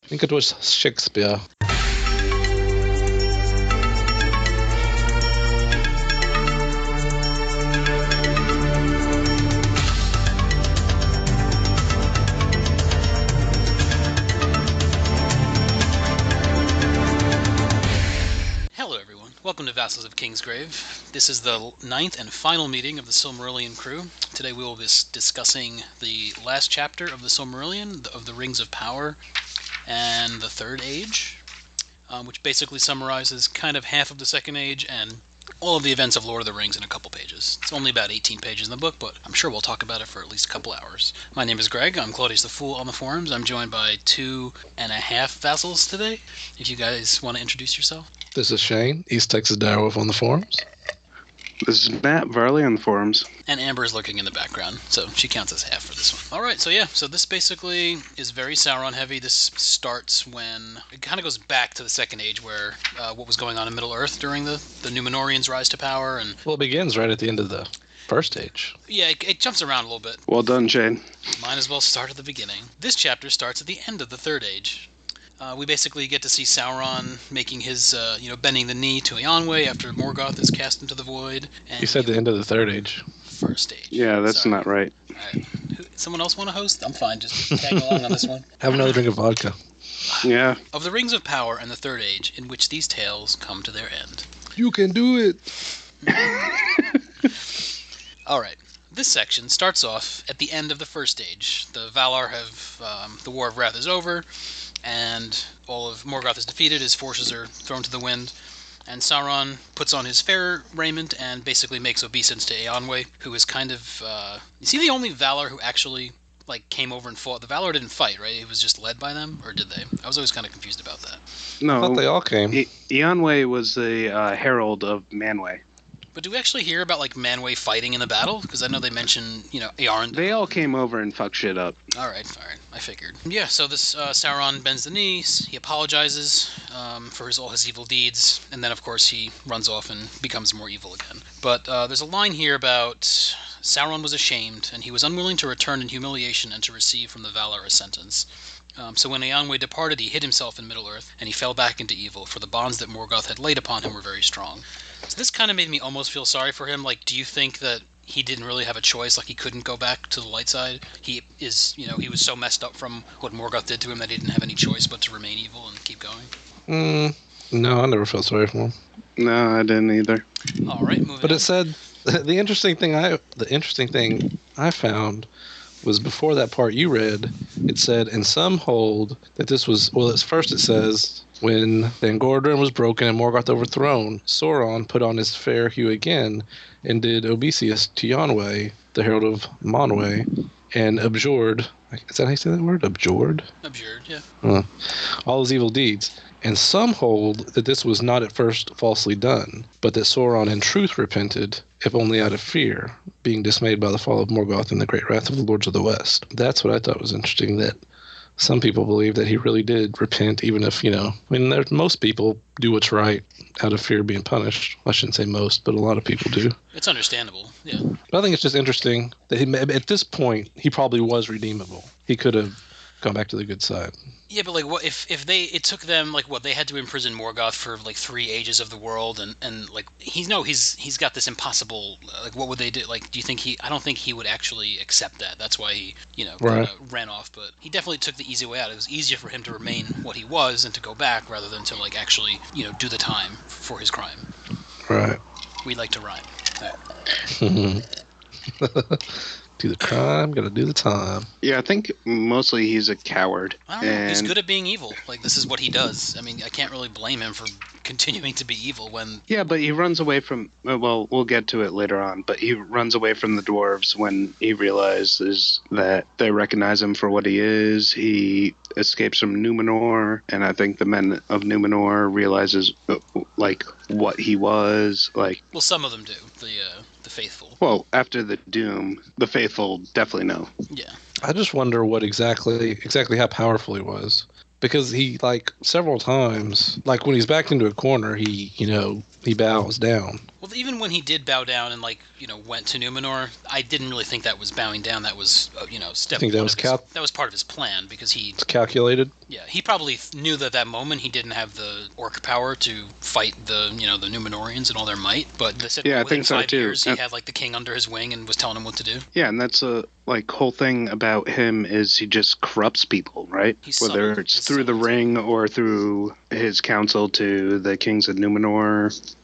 think it was Shakespeare. Welcome to Vassals of Kingsgrave. This is the 9th and final meeting of the Silmarillion crew. Today we will be discussing the last chapter of the Silmarillion, of the Rings of Power, and the Third Age, which basically summarizes kind of half of the Second Age and all of the events of Lord of the Rings in a couple pages. It's only about 18 pages in the book, but I'm sure we'll talk about it for at least a couple hours. My name is Greg. I'm claudiusthefool on the forums. I'm joined by 2.5 vassals today. If you guys want to introduce yourself. This is Shane, Easttexasdirewolf on the forums. This is Matt, Varley on the forums. And Amber is lurking in the background, so she counts as half for this one. Alright, so this basically is very Sauron heavy. This starts when, it kind of goes back to the Second Age where what was going on in Middle-earth during the Númenóreans' rise to power. And well, it begins right at the end of the First Age. Yeah, it jumps around a little bit. Well done, Shane. Might as well start at the beginning. This chapter starts at the end of the Third Age. We basically get to see Sauron making his, bending the knee to Eonwë after Morgoth is cast into the void. And you said the end of the Third Age. First Age. Yeah, that's not right. All right. Someone else want to host? I'm fine. Just tag along on this one. Have another drink of vodka. Yeah. Of the Rings of Power and the Third Age, in which these tales come to their end. You can do it. All right. This section starts off at the end of the First Age. The Valar have, the War of Wrath is over, and all of Morgoth is defeated, his forces are thrown to the wind, and Sauron puts on his fair raiment and basically makes obeisance to Eonwë, who is kind of, is he the only Valar who actually, came over and fought? The Valar didn't fight, right? It was just led by them, or did they? I was always kind of confused about that. No. I thought they all came. Eonwë was the herald of Manwë. But do we actually hear about, Manwë fighting in the battle? Because I know they mention, Earendil. They all came over and fucked shit up. All right, I figured. Yeah, so this Sauron bends the knees, he apologizes for all his evil deeds, and then, of course, he runs off and becomes more evil again. But there's a line here about Sauron was ashamed, and he was unwilling to return in humiliation and to receive from the Valar a sentence. So when Eonwë departed, he hid himself in Middle-earth, and he fell back into evil, for the bonds that Morgoth had laid upon him were very strong. So this kind of made me almost feel sorry for him. Do you think that he didn't really have a choice? He couldn't go back to the light side? He is, he was so messed up from what Morgoth did to him that he didn't have any choice but to remain evil and keep going? No, I never felt sorry for him. No, I didn't either. All right, moving on. But it said, the interesting thing I found was before that part you read, it said, and some hold that this was, first it says, when Thangordren was broken and Morgoth overthrown, Sauron put on his fair hue again and did obeisance to Eonwë, the herald of Manwë, and abjured, is that how you say that word? Abjured? Abjured, yeah. All his evil deeds. And some hold that this was not at first falsely done, but that Sauron in truth repented, if only out of fear, being dismayed by the fall of Morgoth and the great wrath of the Lords of the West. That's what I thought was interesting, that some people believe that he really did repent, even if, most people do what's right out of fear of being punished. I shouldn't say most, but a lot of people do. It's understandable, yeah. But I think it's just interesting that at this point, he probably was redeemable. He could have gone back to the good side. Yeah, but what if it took them they had to imprison Morgoth for 3 ages of the world and he's got this impossible what would they do? Do you think I don't think he would actually accept that. That's why he right. Ran off, but he definitely took the easy way out. It was easier for him to remain what he was and to go back rather than to actually do the time for his crime. Right. We like to rhyme. Right. Do the crime, gotta do the time. Yeah, I think mostly he's a coward. I don't know. He's good at being evil. This is what he does. I mean, I can't really blame him for continuing to be evil when... Yeah, but he runs away from... Well, we'll get to it later on, but he runs away from the dwarves when he realizes that they recognize him for what he is. He escapes from Númenor, and I think the men of Númenor realizes, what he was. Well, some of them do. The faithful. Well, after the doom, the faithful definitely know. Yeah. I just wonder what exactly how powerful he was. Because he, several times, when he's backed into a corner, he bows down. Well, even when he did bow down and, like, went to Numenor, I didn't really think that was bowing down. That was, step I think that one was of his, that was part of his plan, because it's calculated. yeah, he probably knew that that moment he didn't have the orc power to fight the, the Numenorians and all their might, but they said Yeah, I within think so, 5 too. years he had, like, the king under his wing and was telling him what to do. Yeah, and that's a whole thing about him is he just corrupts people, right? He's Whether subtle. it's He's through the subtle. ring or through his counsel to the kings of Numenor.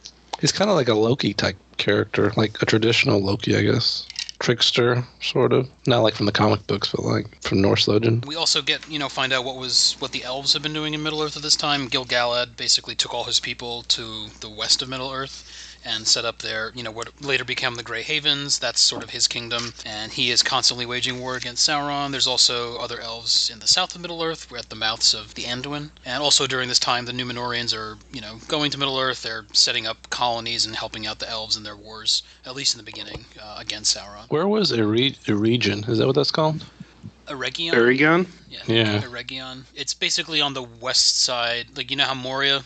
He's kind of like a Loki type character, like a traditional Loki, I guess. Trickster, sort of. Not like from the comic books, but like from Norse legend. We also get, find out what the elves have been doing in Middle-earth at this time. Gilgalad basically took all his people to the west of Middle-earth and set up their, what later became the Grey Havens. That's sort of his kingdom, and he is constantly waging war against Sauron. There's also other elves in the south of Middle-earth. We're at the mouths of the Anduin. And also during this time, the Numenorians are, going to Middle-earth. They're setting up colonies and helping out the elves in their wars, at least in the beginning, against Sauron. Where was Eregion? Is that what that's called? Eregion? Eregion? Yeah. Eregion. It's basically on the west side. Like, how Moria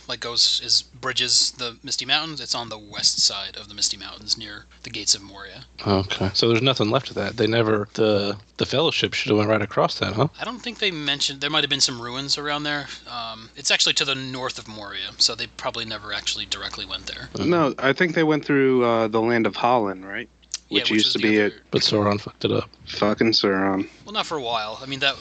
bridges the Misty Mountains? It's on the west side of the Misty Mountains near the gates of Moria. Okay. So there's nothing left of that. They never the Fellowship should have went right across that, huh? I don't think they mentioned there might have been some ruins around there. It's actually to the north of Moria, so they probably never actually directly went there. No, I think they went through the land of Holland, right? Which used to be But Sauron fucked it up. Fucking Sauron. Well, not for a while. I mean, that,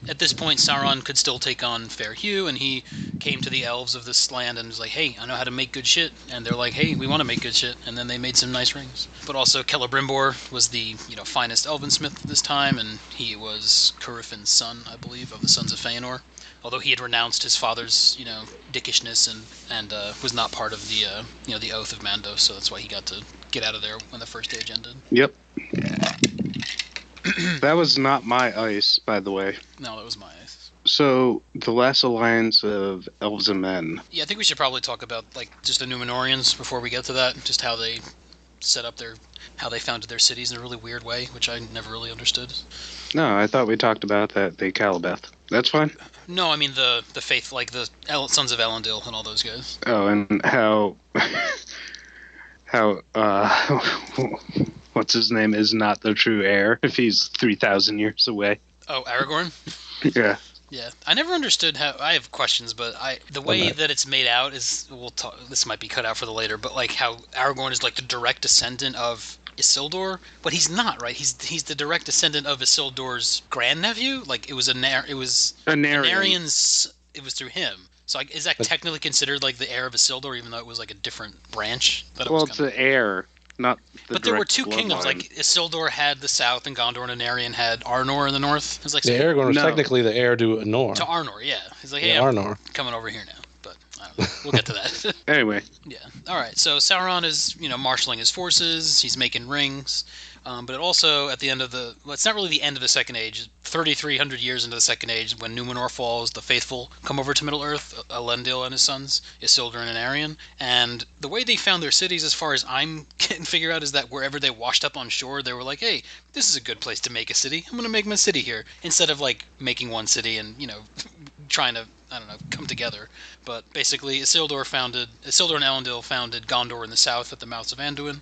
at this point, Sauron could still take on fair hue, and he came to the elves of this land and was like, hey, I know how to make good shit. And they're like, hey, we want to make good shit. And then they made some nice rings. But also, Celebrimbor was the, finest elvensmith at this time, and he was Curufin's son, I believe, of the Sons of Feanor. Although he had renounced his father's, dickishness and was not part of the, the Oath of Mandos, so that's why he got to get out of there when the First Age ended. Yep. That was not my ice, by the way. No, that was my ice. So, the last alliance of elves and men. Yeah, I think we should probably talk about, just the Numenorians before we get to that, just how they set up how they founded their cities in a really weird way, which I never really understood. No, I thought we talked about that, the Calabeth. That's fine. No, I mean the faith, like the Sons of Elendil and all those guys. Oh, and how what's his name is not the true heir if he's 3,000 years away. Oh, Aragorn? Yeah. Yeah, I never understood how. I have questions, but the way that it's made out is this might be cut out for the later, but like how Aragorn is like the direct descendant of Isildur, but he's not, right? He's the direct descendant of Isildur's grandnephew. Like it was Anarian's. It was through him. So is that technically considered like the heir of Isildur, even though it was like a different branch? Well, it's the heir, not the But there were direct two kingdoms. bloodline. Like Isildur had the south, and Gondor and Anarion had Arnor in the north. It's like The Aragorn was No. technically the heir to Anor. to Arnor, yeah. He's like, hey, Yeah, I'm Arnor. coming over here now. But I don't know. We'll get to that. Anyway, Yeah. All right. So Sauron is, marshaling his forces. He's making rings. But it also, at the end of it's not really the end of the Second Age. 3,300 years into the Second Age, when Numenor falls, the faithful come over to Middle-earth, Elendil and his sons, Isildur and Anarion. And the way they found their cities, as far as I'm can figure out, is that wherever they washed up on shore, they were like, hey, this is a good place to make a city. I'm going to make my city here. Instead of, making one city and, trying to, I don't know, come together. But basically, Isildur and Elendil founded Gondor in the south at the mouths of Anduin,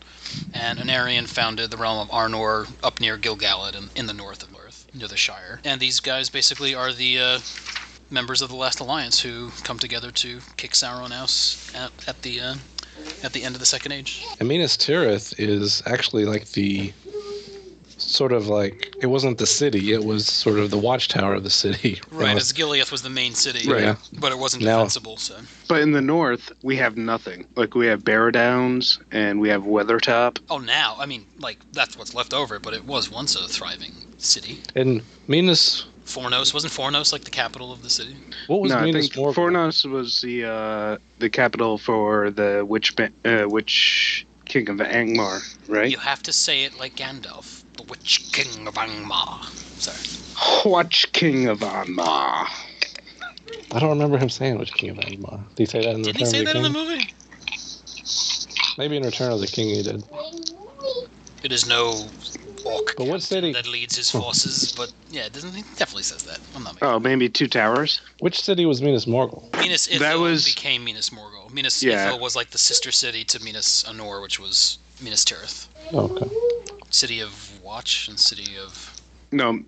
and Anarion founded the realm of Arnor up near Gilgalad in the north of Earth, near the Shire. And these guys basically are the members of the Last Alliance who come together to kick Sauron out at the end of the Second Age. And Minas Tirith is actually like the sort of like, it wasn't the city, it was sort of the watchtower of the city. Right, as Gileath was the main city, Right. Yeah. but it wasn't Now- defensible, so... but in the north, we have nothing. Like, we have Bear Downs, and we have Weathertop. Oh, now, I mean, that's what's left over, but it was once a thriving city. And Minas, Fornos, wasn't Fornos the capital of the city? what was No, I Minas think Morgul? Fornos was the capital for the witch king of Angmar, right? You have to say it like Gandalf, the Witch King of Angmar. Sorry. Watch King of Angmar. I don't remember him saying which King of Angmar. Did he say that in Didn't Return he say of the that in King? the movie? Maybe in Return of the King he did. It is no orc But what city- that leads his forces. But yeah, it definitely says that. I'm not making Oh, maybe Two Towers? Which city was Minas Morgul? Minas Ithil That was- became Minas Morgul. Minas Yeah. Ithil was like the sister city to Minas Anor, which was Minas Tirith. Oh, okay. City of Watch and City of... No,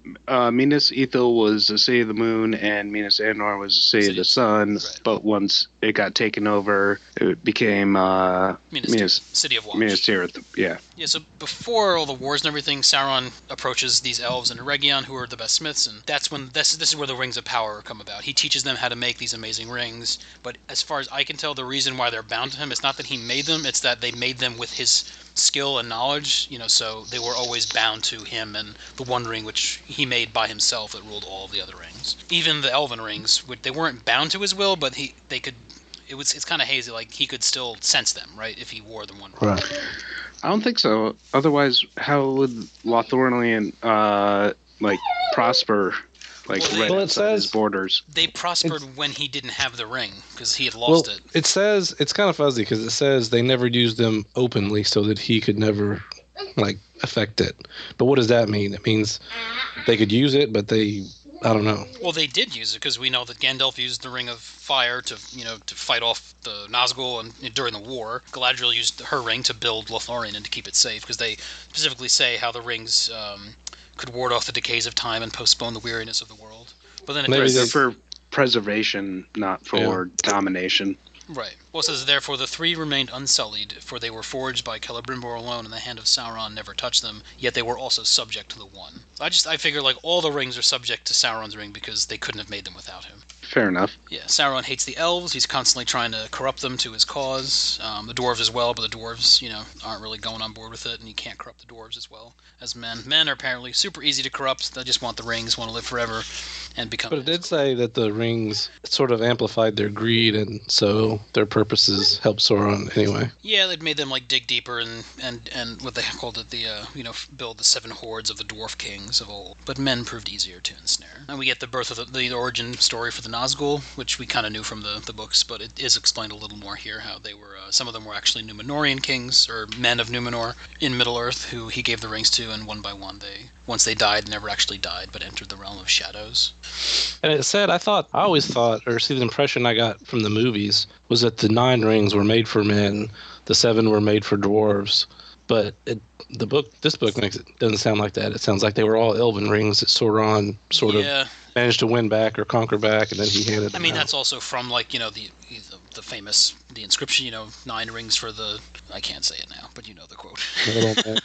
Minas Ithil was the City of the Moon, and Minas Anor was the City of the Sun. Right. But once it got taken over, it became Minas Minas Tirith. City of Watch. Minas Tirith. Yeah. Yeah, so before all the wars and everything, Sauron approaches these elves in Eregion, who are the best smiths, and that's when this is where the Rings of Power come about. He teaches them how to make these amazing rings, but as far as I can tell, the reason why they're bound to him, it's not that he made them, it's that they made them with his skill and knowledge, so they were always bound to him and the one ring which he made by himself that ruled all of the other rings. Even the elven rings, they weren't bound to his will, but they could. It's kind of hazy, like he could still sense them, right, if he wore them one ring. Right. I don't think so. Otherwise, how would Lothlorien prosper? Right Well, it outside his says- borders. They prospered when he didn't have the ring, because he had lost it. It says, it's kind of fuzzy because it says they never used them openly so that he could never, affect it. But what does that mean? It means they could use it, but I don't know. Well, they did use it, because we know that Gandalf used the Ring of Fire to fight off the Nazgul and during the war. Galadriel used her ring to build Lothlorien and to keep it safe, because they specifically say how the rings could ward off the decays of time and postpone the weariness of the world. But then it Maybe does, They're for preservation, not for domination. right. Well, it says, therefore the three remained unsullied, for they were forged by Celebrimbor alone, and the hand of Sauron never touched them, yet they were also subject to the one. I figure all the rings are subject to Sauron's ring because they couldn't have made them without him. Fair enough. Yeah, Sauron hates the elves. He's constantly trying to corrupt them to his cause. The dwarves as well, but the dwarves, aren't really going on board with it, and you can't corrupt the dwarves as well as men. Men are apparently super easy to corrupt. They just want the rings, want to live forever, and become... But it did say that the rings sort of amplified their greed, and so their purposes helped Sauron anyway. Yeah, they'd made them dig deeper and what they called it, build the 7 hordes of the dwarf kings of old. But men proved easier to ensnare. And we get the birth of the origin story for the Nazgul, which we kind of knew from the books, but it is explained a little more here how they were, some of them were actually Númenorian kings, or men of Númenor in Middle-earth, who he gave the rings to, and one by one once they died, never actually died, but entered the realm of shadows. And it said, I always thought, or see the impression I got from the movies, was that the 9 rings were made for men, the 7 were made for dwarves. But this book doesn't sound like that. It sounds like they were all elven rings that Sauron sort of managed to win back or conquer back, and then he handed them out. That's also from the famous inscription, 9 rings for the, I can't say it now, but you know the quote. Little men.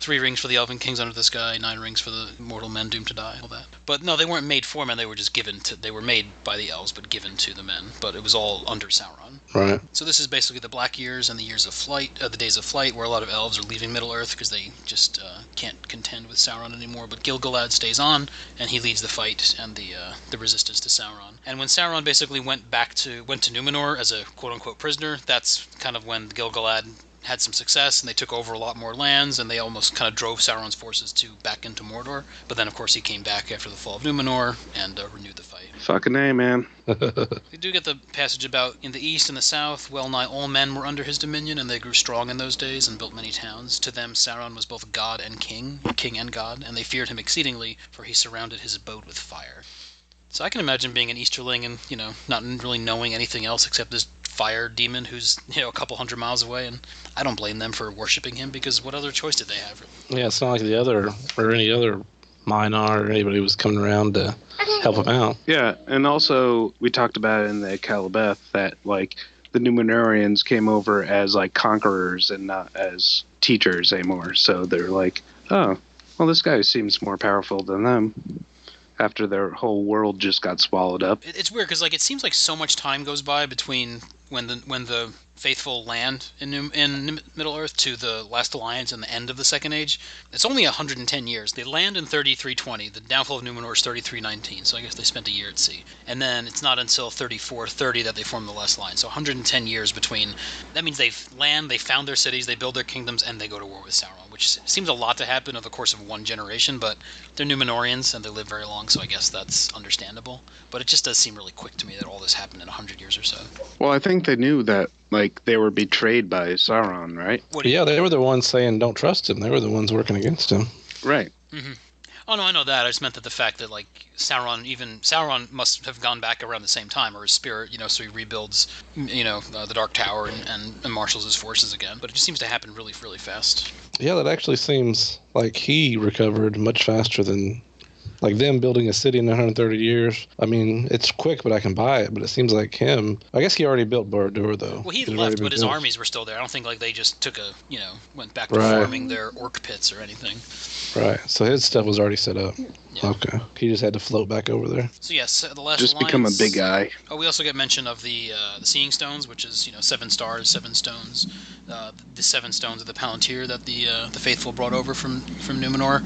3 rings for the elven kings under the sky, 9 rings for the mortal men doomed to die, all that. But no, they weren't made for men, they were just they were made by the elves, but given to the men. But it was all under Sauron. Right. So this is basically the Black Years and the years of flight, the days of flight, where a lot of elves are leaving Middle-earth because they just can't contend with Sauron anymore. But Gilgalad stays on, and he leads the fight and the resistance to Sauron. And when Sauron basically went to Númenor as a quote-unquote prisoner, that's kind of when Gilgalad had some success, and they took over a lot more lands, and they almost kind of drove Sauron's forces back into Mordor. But then, of course, he came back after the fall of Númenor and renewed the fight. Fucking A, man. We do get the passage about in the east and the south, well nigh all men were under his dominion, and they grew strong in those days and built many towns. To them Sauron was both god and king and god, and they feared him exceedingly, for he surrounded his abode with fire. So I can imagine being an Easterling and, not really knowing anything else except this fire demon who's, a couple hundred miles away, and I don't blame them for worshipping him, because what other choice did they have? Yeah, it's not like any other Minar or anybody was coming around to help him out. Yeah, and also we talked about it in the Calabeth that the Númenorians came over as conquerors and not as teachers anymore. So they're oh, well, this guy seems more powerful than them. After their whole world just got swallowed up. It's weird because it seems like so much time goes by between when the faithful land in Middle-earth to the Last Alliance and the end of the Second Age. It's only 110 years. They land in 3320. The downfall of Númenor is 3319, so I guess they spent a year at sea. And then it's not until 3430 that they form the Last Alliance. So 110 years between. That means they land, they found their cities, they build their kingdoms, and they go to war with Sauron, which seems a lot to happen over the course of one generation, but they're Númenorians and they live very long, so I guess that's understandable. But it just does seem really quick to me that all this happened in 100 years or so. Well, I think they knew that like they were betrayed by Sauron, right? What do you Yeah, they were the ones saying don't trust him. They were the ones working against him. Right. Oh no, I know that. I just meant that the fact that like Sauron must have gone back around the same time, or his spirit, so he rebuilds, the Dark Tower and marshals his forces again. But it just seems to happen really, really fast. Yeah, that actually seems like he recovered much faster than like them building a city in 130 years. I mean, it's quick, but I can buy it. But it seems like him. I guess he already built Barad-dûr, though. Well, he It had already left, been but his built. armies were still there. I don't think like they just took went back to Right. farming their orc pits or anything. Right. So his stuff was already set up. Yeah. Okay. He just had to float back over there. So yes, the last Just become a alliance- big guy. Oh, we also get mention of the Seeing Stones, which is 7 stars, 7 stones. The 7 stones of the Palantir that the faithful brought over from Numenor,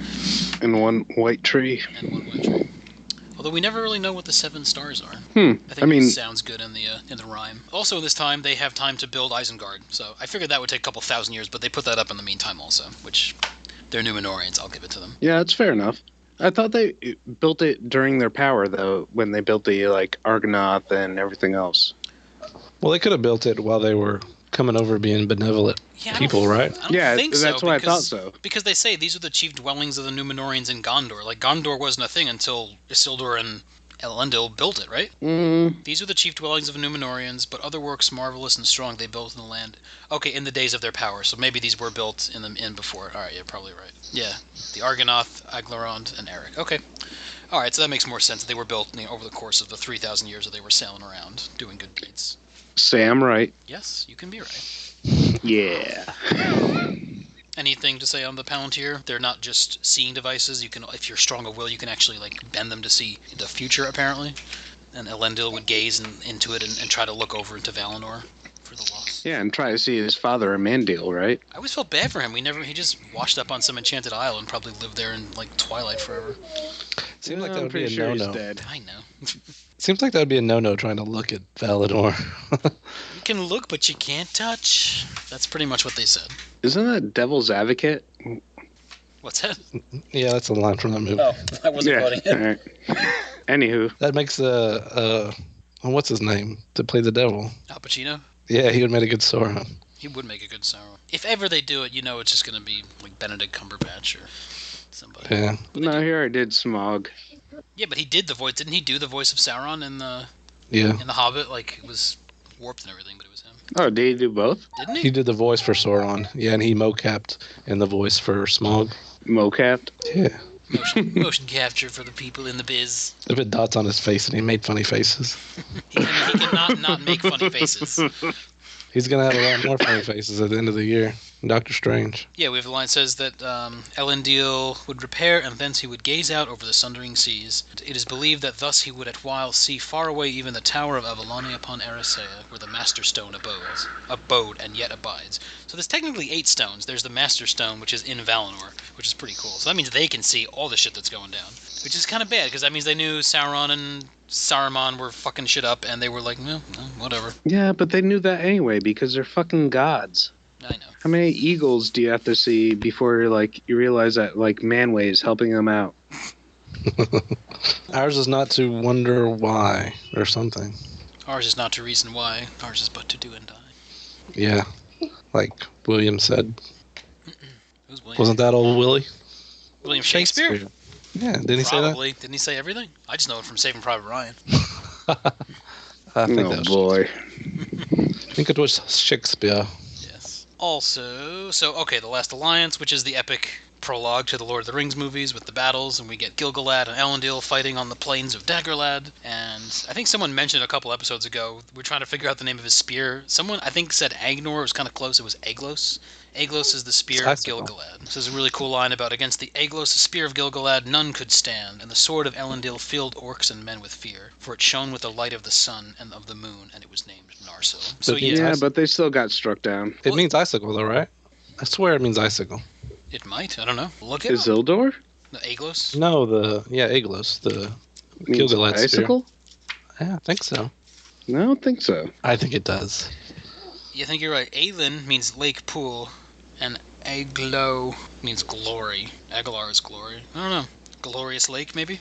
And one white tree. and 1 white tree. Although we never really know what the 7 stars are. Hmm. I think I mean, it sounds good in the rhyme. Also, this time they have time to build Isengard, so I figured that would take a couple thousand years, but they put that up in the meantime also, which they're Numenorians. I'll give it to them. yeah, it's fair enough. I thought they built it during their power, though, when they built the Argonath and everything else. Well, they could have built it while they were coming over being benevolent Yeah, people, right? I don't Yeah, think that's so, why I because- thought so. Because they say these are the chief dwellings of the Numenorians in Gondor. Like, Gondor wasn't a thing until Isildur and Elendil built it, right? These are the chief dwellings of Numenorians, but other works marvelous and strong they built in the land. Okay, in the days of their power, so maybe these were built in before. Alright, you're probably right. Yeah, the Argonath, Aglarond, and Eric. Okay. Alright, so that makes more sense. They were built over the course of the 3,000 years that they were sailing around, doing good deeds. Say I'm right. Yes, you can be right. Yeah. Anything to say on the Palantir? They're not just seeing devices. You can, if you're strong of will, you can actually bend them to see the future. Apparently, and Elendil would gaze into it and try to look over into Valinor for the loss. Yeah, and try to see his father, Amandil, right? I always felt bad for him. He just washed up on some enchanted isle and probably lived there in Twilight forever. Seems like I'm that would be pretty a sure he's no-no. dead. I know. Seems like that would be a no-no trying to look at Valinor. You can look, but you can't touch. That's pretty much what they said. Isn't that Devil's Advocate? What's that? Yeah, that's a line from that movie. Oh, I wasn't quoting it. All right. Anywho, That makes what's his name to play the devil? Al Pacino? Yeah, he would make a good Sauron. He would make a good Sauron. If ever they do it, it's just going to be like Benedict Cumberbatch or somebody. Yeah. no, here I did Smog. Yeah, but he did the voice. Didn't he do the voice of Sauron in the Yeah. Hobbit? Like, it was warped and everything, but it was him. Oh, did he do both? Didn't He he? did the voice for Sauron. Yeah, and he mocapped in the voice for Smog. Mocapped? Yeah. Motion capture for the people in the biz. They put dots on his face and he made funny faces. He can not make funny faces. He's going to have a lot more funny faces at the end of the year. Doctor Strange. Yeah, we have a line that says that Elendil would repair, and thence he would gaze out over the sundering seas. It is believed that thus he would at while see far away even the tower of Avalone upon Erisea, where the Master Stone abode and yet abides. So there's technically 8 stones. There's the Master Stone, which is in Valinor, which is pretty cool. So that means they can see all the shit that's going down, which is kind of bad, because that means they knew Sauron and Saruman were fucking shit up, and they were like, no, whatever. Yeah, but they knew that anyway because they're fucking gods. I know. How many eagles do you have to see before you realize that Manway is helping them out? Ours is not to wonder why or something. Ours is not to reason why. Ours is but to do and die. Yeah. Like William said. Who's William? Wasn't that old Willie? William Shakespeare? Yeah, didn't he say that? Probably. Didn't he say everything? I just know it from Saving Private Ryan. I think Oh that was, boy. I think it was Shakespeare. Yes. Also, the Last Alliance, which is the epic prologue to the Lord of the Rings movies with the battles, and we get Gilgalad and Elendil fighting on the plains of Dagorlad. And I think someone mentioned a couple episodes ago, we're trying to figure out the name of his spear. Someone, I think, said Agnor. It was kind of close. It was Aeglos. Aeglos is the spear of Gilgalad. This is a really cool line about, against the Aeglos, the spear of Gilgalad, none could stand, and the sword of Elendil filled orcs and men with fear, for it shone with the light of the sun and of the moon, and it was named Narsil. So But yeah, Yeah, but they still got struck down. It means icicle, though, right? I swear it means icicle. it might. I don't know. Look it up. Isildur? The Aeglos? No, Aeglos, the Means Gilgalad spear. icicle? Yeah, I think so. No, I don't think so. I think it does. You think you're right. Aelin means lake pool, and Aglo means glory. Aguilar is glory. I don't know. Glorious lake, maybe?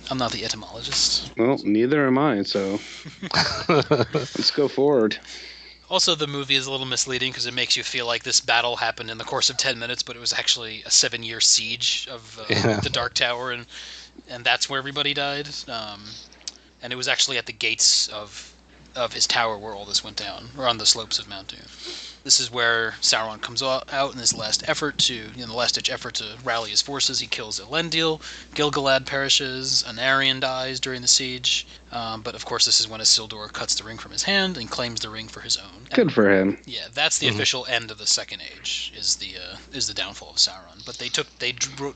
I'm not the etymologist. Well, neither am I, so let's go forward. Also, the movie is a little misleading because it makes you feel like this battle happened in the course of 10 minutes, but it was actually a 7-year siege of the Dark Tower, and that's where everybody died. And it was actually at the gates of his tower where all this went down, or on the slopes of Mount Doom. This is where Sauron comes out in his last effort the last-ditch effort to rally his forces. He kills Elendil, Gilgalad perishes, Anarion dies during the siege. But of course, this is when Isildur cuts the ring from his hand and claims the ring for his own. Good for him. Yeah, that's the official end of the Second Age. Is the downfall of Sauron. But they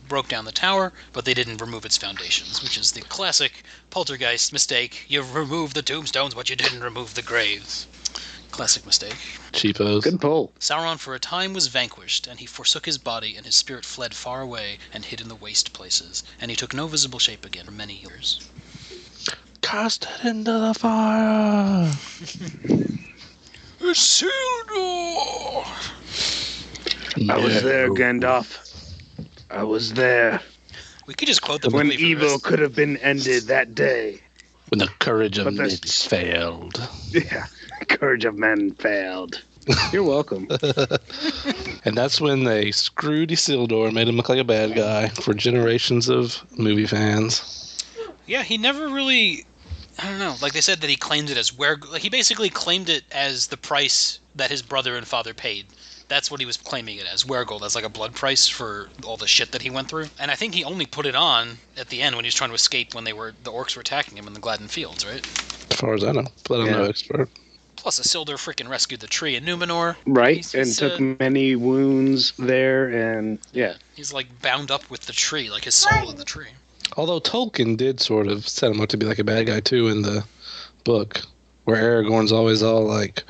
broke down the tower, but they didn't remove its foundations, which is the classic poltergeist mistake. You removed the tombstones, but you didn't remove the graves. Classic mistake. Cheapos. Good pull. Sauron for a time was vanquished, and he forsook his body, and his spirit fled far away and hid in the waste places, and he took no visible shape again for many years. Cast it into the fire! Isildur! I was there, Gandalf. I was there. We could just quote the When movie for evil this. could have been ended that day. When the courage of But men that's- failed. Yeah. Courage of men failed. You're welcome. And that's when they screwed Isildur, made him look like a bad guy for generations of movie fans. Yeah, he never really... I don't know. Like they said that he claimed it as he basically claimed it as the price that his brother and father paid. That's what he was claiming it as, Wergold, as like a blood price for all the shit that he went through. And I think he only put it on at the end when he was trying to escape when the orcs were attacking him in the Gladden Fields, right? As far as I know. But I'm no expert. Plus, Isildur freaking rescued the tree in Numenor. Right? He's And took many wounds there, and yeah. He's like bound up with the tree, like his soul in the tree. Although Tolkien did sort of set him up to be like a bad guy too in the book, where Aragorn's always all like,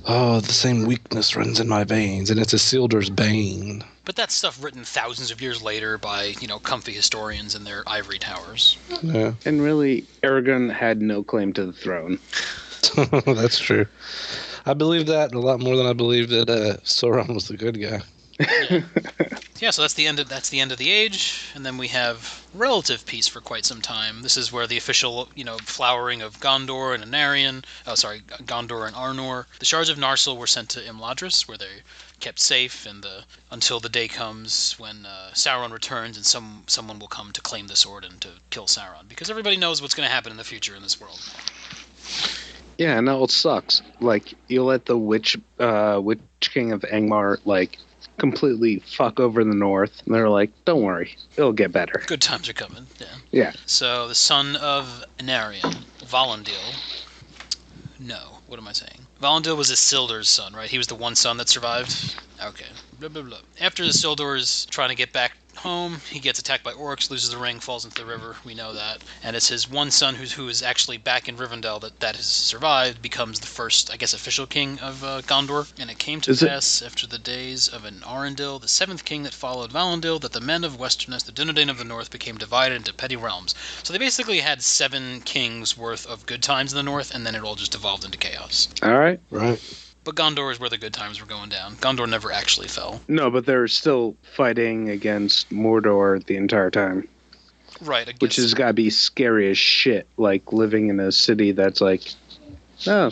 "Oh, the same weakness runs in my veins," and it's Isildur's bane. But that's stuff written thousands of years later by, comfy historians in their ivory towers. Yeah, And really, Aragorn had no claim to the throne. that's true. I believe that a lot more than I believe that Sauron was the good guy. Yeah, so that's the end of the age, and then we have relative peace for quite some time. This is where the official, flowering of Gondor and Gondor and Arnor. The shards of Narsil were sent to Imladris, where they're kept safe, and until the day comes when Sauron returns, and someone will come to claim the sword and to kill Sauron, because everybody knows what's going to happen in the future in this world. Yeah, and it sucks. Like, you let the Witch King of Angmar, completely fuck over the north, and they're like, don't worry, it'll get better. Good times are coming, yeah. Yeah. So, the son of Anarion, Valandil. No, what am I saying? Valandil was Isildur's son, right? He was the one son that survived? Okay. Blah, blah, blah. After Isildur is trying to get back home, he gets attacked by orcs, loses the ring, falls into the river. We know that. And it's his one son who is actually back in Rivendell that has survived, becomes the first, I guess, official king of Gondor. And it came to pass after the days of an Arundel, the seventh king that followed Valandil, that the men of Westerness, the Dunedain of the North, became divided into petty realms. So they basically had 7 kings worth of good times in the North, and then it all just devolved into chaos. All right. Right. But Gondor is where the good times were going down. Gondor never actually fell. No, but they're still fighting against Mordor the entire time. Right. Which has got to be scary as shit, living in a city that's oh,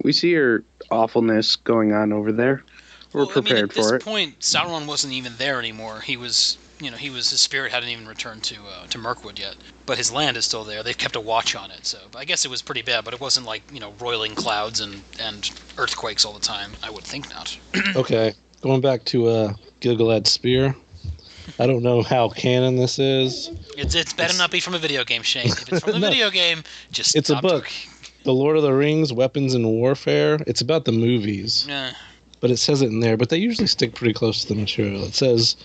we see your awfulness going on over there. We're prepared for it. At this point, Sauron wasn't even there anymore. He was, his spirit hadn't even returned to Mirkwood yet. But his land is still there. They've kept a watch on it. So I guess it was pretty bad, but it wasn't roiling clouds and earthquakes all the time. I would think not. Okay, going back to Gilgalad's spear. I don't know how canon this is. It's better not be from a video game, Shane. If it's from a video game, just it's a book. The Lord of the Rings, Weapons and Warfare. It's about the movies. Yeah. But it says it in there, but they usually stick pretty close to the material. It says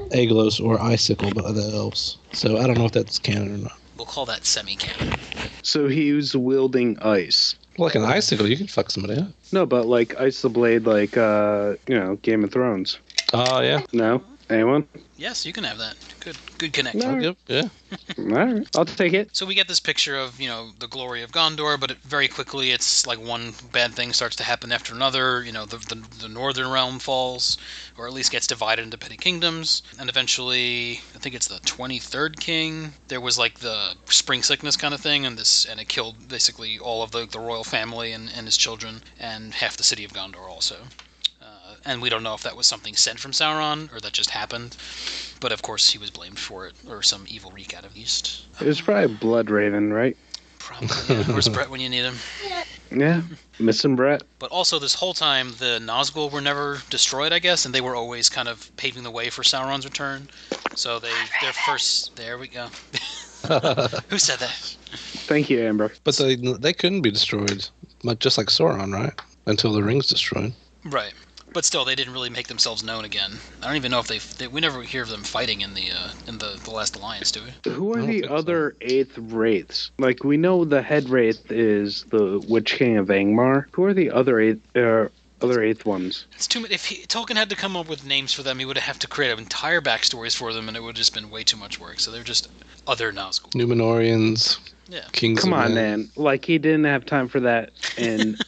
Aeglos or Icicle by the elves. So I don't know if that's canon or not. We'll call that semi-canon. So he was wielding ice. Like an icicle, you can fuck somebody up. No, but Ice the Blade, Game of Thrones. Oh, yeah? No? Anyone? Yes, you can have that. Good connect. No. Yeah. All right, I'll take it. So we get this picture of, the glory of Gondor, but very quickly it's like one bad thing starts to happen after another. The northern realm falls, or at least gets divided into petty kingdoms, and eventually, I think it's the 23rd king, there was like the spring sickness kind of thing, and it killed basically all of the royal family and his children, and half the city of Gondor also. And we don't know if that was something sent from Sauron, or that just happened. But of course he was blamed for it, or some evil reek out of East. It was probably Blood Raven, right? Probably, yeah. Where's Brett when you need him? Yeah, missing Brett. But also this whole time, the Nazgul were never destroyed, I guess, and they were always kind of paving the way for Sauron's return. So their first... There we go. Who said that? Thank you, Amber. But they couldn't be destroyed, just like Sauron, right? Until the ring's destroyed. Right. But still, they didn't really make themselves known again. I don't even know if we never hear of them fighting in the Last Alliance, do we? Who are the other 8th Wraiths? Like, we know the head Wraith is the Witch King of Angmar. Who are the other 8th ones? It's too many. If Tolkien had to come up with names for them, he would have to create entire backstories for them, and it would have just been way too much work. So they're just other Nazgul. Numenorians. Yeah. Kings Come of on, Men. man. Like, he didn't have time for that. And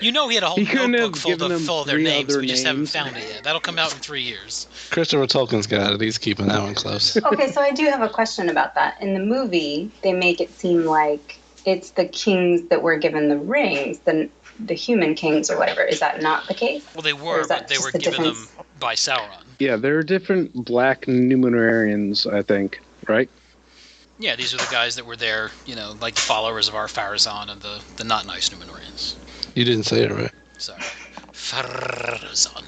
He had a whole He couldn't notebook have full given them of their 3 names. other We just haven't names. found it yet. That'll come out in 3 years. Christopher Tolkien's got it. He's keeping that one close. Okay, so I do have a question about that. In the movie, they make it seem like it's the kings that were given the rings, the human kings or whatever. Is that not the case? Well, they Or were, is that but they just were the given them difference? by Sauron. yeah, there are different black Numenorians, I think, right? Yeah, these are the guys that were there, like the followers of our Pharazôn and the not nice Numenorians. You didn't say it right. Sorry. Pharazôn.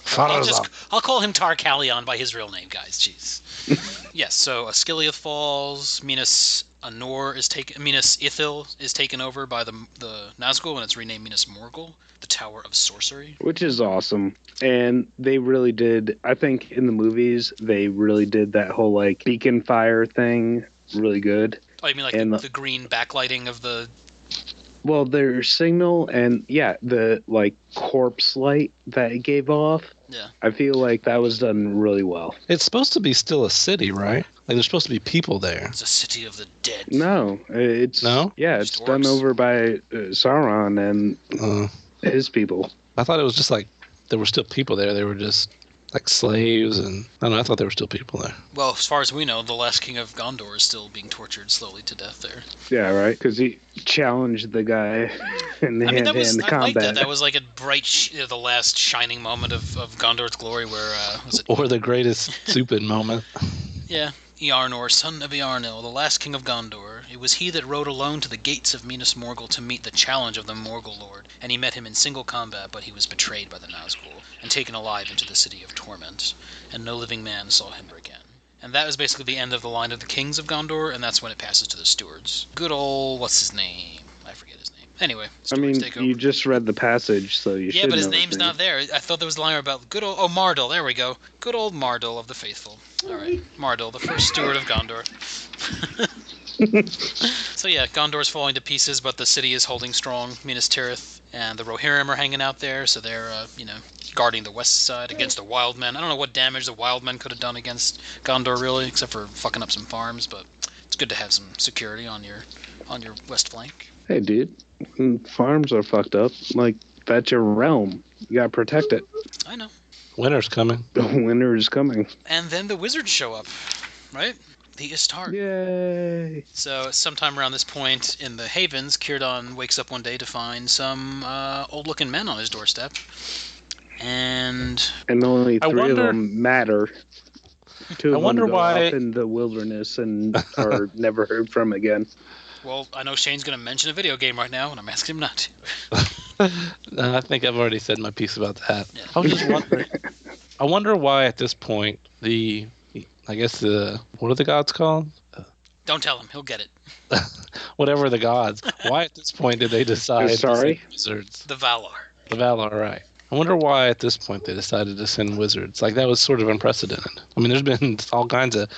Farazan. I'll call him Tar-Kalion by his real name, guys. Jeez. Yes, so Osgiliath falls. Minas Ithil is taken over by the Nazgul, and it's renamed Minas Morgul, the Tower of Sorcery. Which is awesome. And they really did, I think in the movies, they really did that whole, like, beacon fire thing really good. Oh, you mean like And the green backlighting of the... Well, their signal and, yeah, the, like, corpse light that it gave off. Yeah. I feel like that was done really well. It's supposed to be still a city, right? Like, there's supposed to be people there. It's a city of the dead. No, it's... No? Yeah, Just it's done orcs. over by Sauron and Uh, his people. I thought it was just like there were still people there. They were just like slaves, and I don't know. I thought there were still people there. Well, as far as we know, the last king of Gondor is still being tortured slowly to death there. Yeah, right? Because he challenged the guy in the I mean, I hand-to-hand like combat. that. That was like a bright, the last shining moment of Gondor's glory where, was it? Or the greatest stupid moment. Yeah. Earnor, son of Earnil, the last king of Gondor. It was he that rode alone to the gates of Minas Morgul to meet the challenge of the Morgul Lord, and he met him in single combat, but he was betrayed by the Nazgul, and taken alive into the city of torment, and no living man saw him again. And that was basically the end of the line of the kings of Gondor, and that's when it passes to the stewards. Good old, what's his name? I forget his name. Anyway, I stewards mean, take over. you just read the passage, so you should Yeah, but his know name's name. not there. I thought there was a line about good old... Oh, Mardel. There we go. Good old Mardel of the Faithful. All right. Mardel, the first steward of Gondor. So yeah, Gondor's falling to pieces, but the city is holding strong. Minas Tirith and the Rohirrim are hanging out there, so they're, guarding the west side against the wild men. I don't know what damage the wild men could have done against Gondor, really, except for fucking up some farms, but it's good to have some security on your west flank. Hey, dude, when farms are fucked up. Like, that's your realm. You gotta protect it. I know. Winter's coming. The winter is coming. And then the wizards show up, right? The Istari. Yay! So sometime around this point in the Havens, Círdan wakes up one day to find some old-looking men on his doorstep. And only I three of wonder- them matter. Two I of wonder them go why- up in the wilderness and are never heard from again. well, I know Shane's going to mention a video game right now, and I'm asking him not to. I think I've already said my piece about that. Yeah. I was just wondering. I wonder why at this point what are the gods called? Don't tell him; he'll get it. Whatever the gods. Why at this point did they decide to Sorry? send wizards? The Valar. The Valar, right. I wonder why at this point they decided to send wizards. Like, that was sort of unprecedented. I mean, there's been all kinds of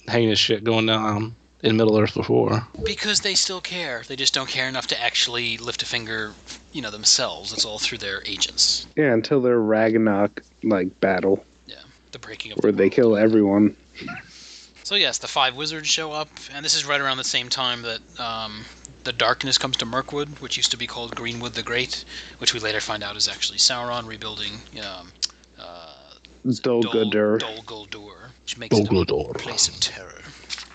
heinous shit going down in Middle Earth before? Because they still care. They just don't care enough to actually lift a finger, themselves. It's all through their agents. Yeah, until their Ragnarok battle. Yeah, the breaking of where they kill everyone. So yes, the 5 wizards show up, and this is right around the same time that the darkness comes to Mirkwood, which used to be called Greenwood the Great, which we later find out is actually Sauron rebuilding Dol Guldur, which makes it a place of terror.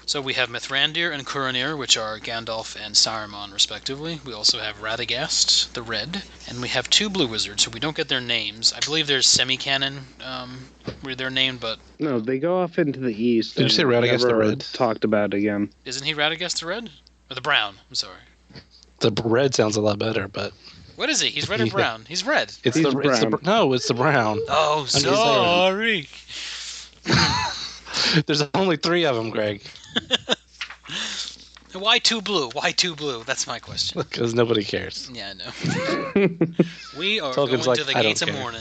So we have Mithrandir and Curanir, which are Gandalf and Saruman, respectively. We also have Radagast, the Red, and we have 2 blue wizards, who we don't get their names. I believe there's semi-canon where they're named, but... No, they go off into the east. Did you say Radagast the Red? Talked about again. Isn't he Radagast the Red? Or the Brown, I'm sorry. The red sounds a lot better, but... What is he? He's red or brown? He's red. It's the brown. Oh, sorry. There's only 3 of them, Greg. Why 2 blue? Wwhy 2 blue? That's my question. Because nobody cares. Yeah, I know. We are Tolkien's going to the gates of morning.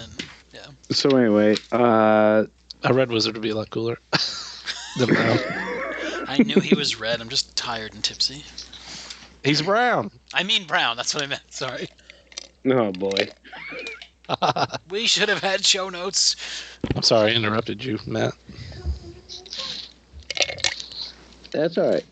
Yeah. So anyway, a red wizard would be a lot cooler than brown. I knew he was red. I'm just tired and tipsy. He's brown. I mean brown. That's what I meant. Sorry. Oh boy. We should have had show notes. I'm sorry I interrupted you, Matt. That's all right.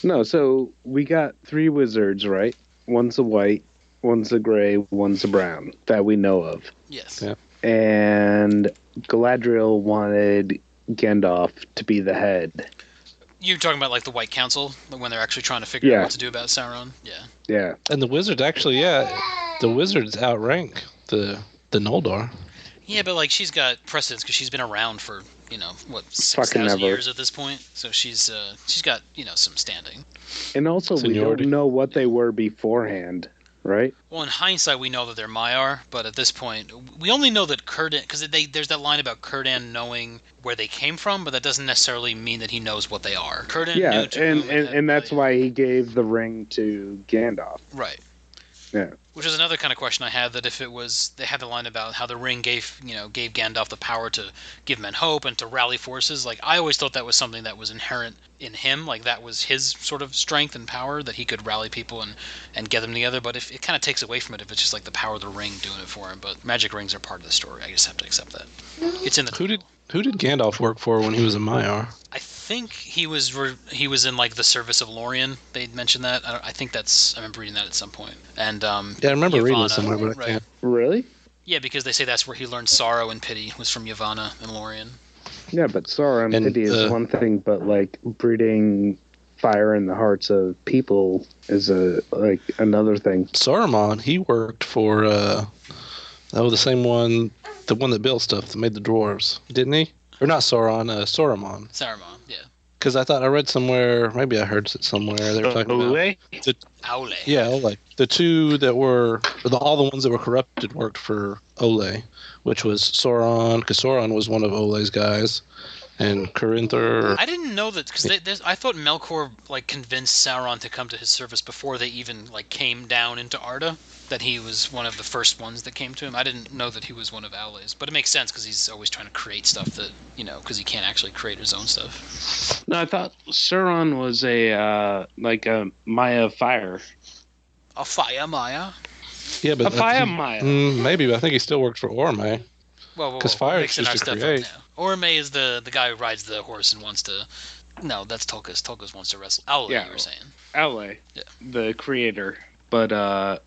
No, so we got 3 wizards, right? One's a white, one's a gray, one's a brown that we know of. Yes. Yeah. And Galadriel wanted Gandalf to be the head. You're talking about the White Council when they're actually trying to figure out what to do about Sauron. Yeah. Yeah. And the wizards actually, the wizards outrank the Noldor. Yeah, but she's got precedence because she's been around for 6,000 years at this point. So she's got some standing. And also Seniority. We don't know what they were beforehand, right? Well, in hindsight, we know that they're Maiar, but at this point, we only know that Círdan, because there's that line about Círdan knowing where they came from, but that doesn't necessarily mean that he knows what they are. Círdan knew to whom it had and that's value. why he gave the ring to Gandalf. Right. Yeah. Which is another kind of question I had, that if it was, they had the line about how the ring gave Gandalf the power to give men hope and to rally forces. I always thought that was something that was inherent in him, that was his sort of strength and power, that he could rally people and get them together. But if it kind of takes away from it, if it's just the power of the ring doing it for him. But magic rings are part of the story. I just have to accept that. It's in the Who did Gandalf work for when he was a Maiar? I think he was in the service of Lorien. They mentioned that. I think I remember reading that at some point. And I remember reading it somewhere, but I can't. Really? Yeah, because they say that's where he learned sorrow and pity, was from Yavanna and Lorien. Yeah, but sorrow and pity is one thing, but breeding fire in the hearts of people is another thing. Saruman, he worked for the same one, the one that built stuff that made the dwarves, didn't he? Or not Sauron, Saruman. Saruman, yeah. Because I thought I read somewhere, maybe I heard it somewhere, they were talking about... Aule. Yeah, Ole. The 2 that were... all the ones that were corrupted worked for Ole, which was Sauron, because Sauron was one of Ole's guys, and Corinthor... I didn't know that, because I thought Melkor, convinced Sauron to come to his service before they even, came down into Arda, that he was one of the first ones that came to him. I didn't know that he was one of Aule's, but it makes sense, because he's always trying to create stuff that, because he can't actually create his own stuff. No, I thought Sauron was a Maya fire. A fire Maya? Yeah, but a fire Maya. Maybe, but I think he still worked for Orme. Because fire is just to create. Orme is the guy who rides the horse and wants to... No, that's Tulkas. Tulkas wants to wrestle. Aule, you were saying. Aule, yeah. The creator. But I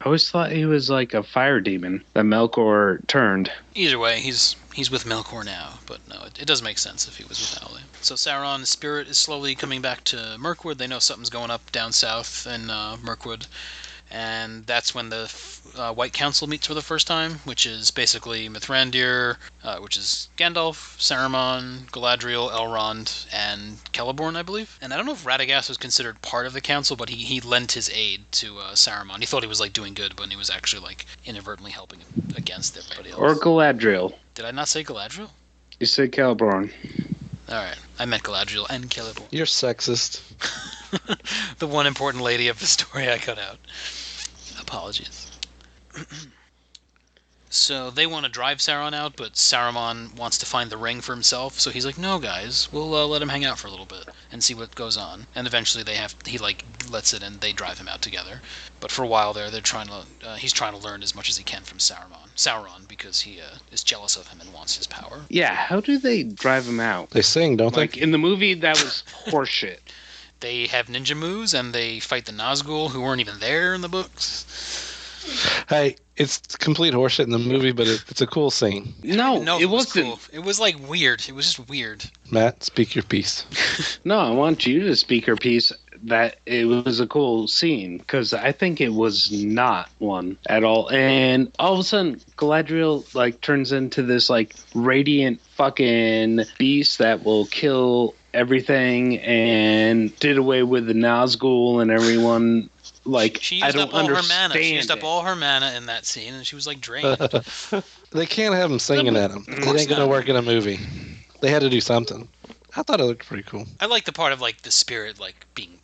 always thought he was a fire demon that Melkor turned. Either way, he's with Melkor now, but no, it does make sense if he was with Aule. So Sauron's spirit is slowly coming back to Mirkwood. They know something's going up down south in Mirkwood, and that's when the White Council meets for the first time, which is basically Mithrandir, which is Gandalf, Saruman, Galadriel, Elrond, and Celeborn, I believe. And I don't know if Radagast was considered part of the council, but he lent his aid to Saruman. He thought he was doing good, but he was actually inadvertently helping against everybody else. Or Galadriel. Did I not say Galadriel? You said Celeborn. All right, I meant Galadriel and Celeborn. You're sexist. The one important lady of the story I cut out. Apologies. So they want to drive Sauron out, but Saruman wants to find the ring for himself. So he's like, "No, guys, we'll let him hang out for a little bit and see what goes on." And eventually he lets it, and they drive him out together. But for a while there, he's trying to learn as much as he can from Sauron, because he is jealous of him and wants his power. Yeah, how do they drive him out? They sing, don't Like, they? in the movie, that was horseshit. They have ninja moves, and they fight the Nazgul, who weren't even there in the books. Hey, it's complete horseshit in the movie, but it's a cool scene. No, it wasn't. Cool. It was like weird. It was just weird. Matt, speak your piece. No, I want you to speak your piece that it was a cool scene, because I think it was not one at all. And all of a sudden, Galadriel like turns into this like radiant fucking beast that will kill everything and did away with the Nazgul and everyone. Like, She I used don't up all her understand. mana. She used up it. all her mana in that scene, and she was like drained. They can't have them singing at him. It ain't going to not. work in a movie. They had to do something. I thought it looked pretty cool. I like the part of like the spirit like being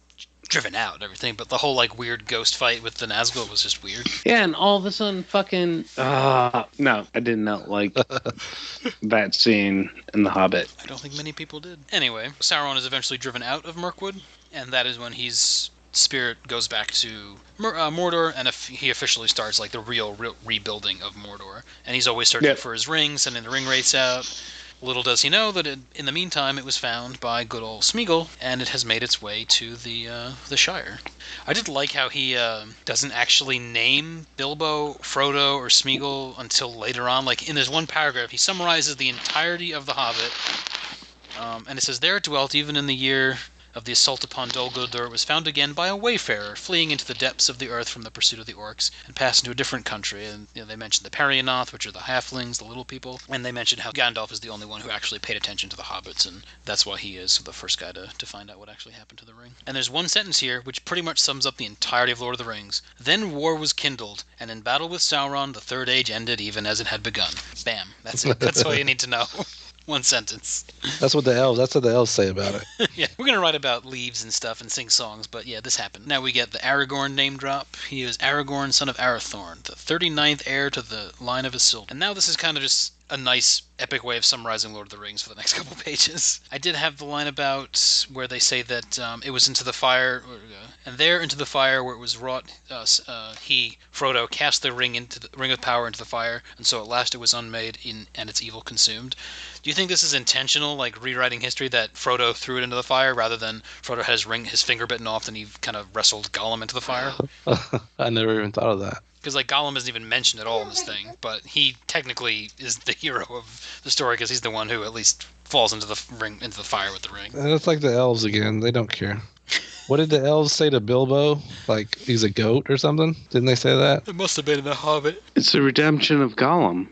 driven out and everything, but the whole like weird ghost fight with the Nazgul was just weird. Yeah, and all of a sudden, fucking. No, I did not like that scene in The Hobbit. I don't think many people did. Anyway, Sauron is eventually driven out of Mirkwood, and that is when his spirit goes back to Mordor, and he officially starts like the real rebuilding of Mordor. And he's always searching for his ring, sending the ring wraiths out. Little does he know that in the meantime it was found by good old Smeagol, and it has made its way to the Shire. I did like how he doesn't actually name Bilbo, Frodo, or Smeagol until later on. Like in this one paragraph, he summarizes the entirety of The Hobbit, and it says, "There it dwelt even in the year of the assault upon Dol Guldur. It was found again by a wayfarer, fleeing into the depths of the earth from the pursuit of the orcs, and passed into a different country." And they mentioned the Perianoth, which are the halflings, the little people, and they mentioned how Gandalf is the only one who actually paid attention to the hobbits, and that's why he is the first guy to find out what actually happened to the ring. And there's one sentence here which pretty much sums up the entirety of Lord of the Rings. "Then war was kindled, and in battle with Sauron, the Third Age ended even as it had begun." Bam. That's it. That's all you need to know. One sentence. That's what the elves say about it. Yeah, we're going to write about leaves and stuff and sing songs, but yeah, this happened. Now we get the Aragorn name drop. He is Aragorn, son of Arathorn, the 39th heir to the line of Isildur. And now this is kind of just a nice epic way of summarizing Lord of the Rings for the next couple pages. I did have the line about where they say that it was into the fire, and there into the fire where it was wrought, he, Frodo, cast the ring of power into the fire, and so at last it was unmade and its evil consumed. Do you think this is intentional, like rewriting history, that Frodo threw it into the fire rather than Frodo had his finger bitten off and he kind of wrestled Gollum into the fire? I never even thought of that. Because like Gollum isn't even mentioned at all in this thing, but he technically is the hero of the story because he's the one who at least falls into the fire with the ring. And it's like the elves again. They don't care. What did the elves say to Bilbo? Like he's a goat or something? Didn't they say that? It must have been in The Hobbit. It's the redemption of Gollum.